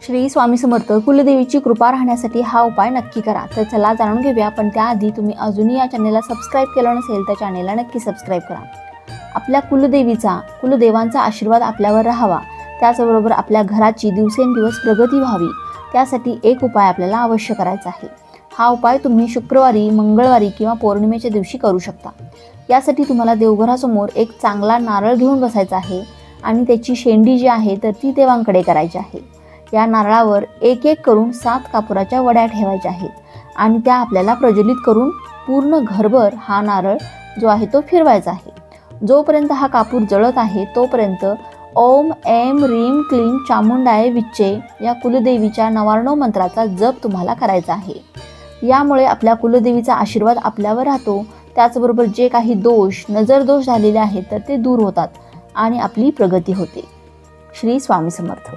श्री स्वामी समर्थ. कुलदेवीची कृपा राहण्यासाठी हा उपाय नक्की करा. तर चला जाणून घेऊया. पण त्याआधी तुम्ही अजूनही या चॅनेलला सबस्क्राईब केलं नसेल तर चॅनेलला नक्की सबस्क्राईब करा. आपल्या कुलदेवांचा आशीर्वाद आपल्यावर राहावा, त्याचबरोबर आपल्या घराची दिवसेंदिवस प्रगती व्हावी, त्यासाठी एक उपाय आपल्याला अवश्य करायचा आहे. हा उपाय तुम्ही शुक्रवारी, मंगळवारी किंवा पौर्णिमेच्या दिवशी करू शकता. यासाठी तुम्हाला देवघरासमोर एक चांगला नारळ घेऊन बसायचा आहे आणि त्याची शेंडी जी आहे तर ती देवांकडे करायची आहे. या नारळावर एक एक करून 7 कापुराच्या वड्या ठेवायच्या आहेत आणि त्या आपल्याला प्रज्वलित करून पूर्ण घरभर हा नारळ जो आहे तो फिरवायचा आहे. जोपर्यंत हा कापूर जळत आहे तोपर्यंत ओम ऐं ह्रीं क्लीं चामुंडाय विच्चे या कुलदेवीच्या 99 मंत्राचा जप तुम्हाला करायचा आहे. यामुळे आपल्या कुलदेवीचा आशीर्वाद आपल्यावर राहतो. त्याचबरोबर जे काही दोष, नजर दोष झालेले आहेत तर ते दूर होतात आणि आपली प्रगती होते. श्री स्वामी समर्थ.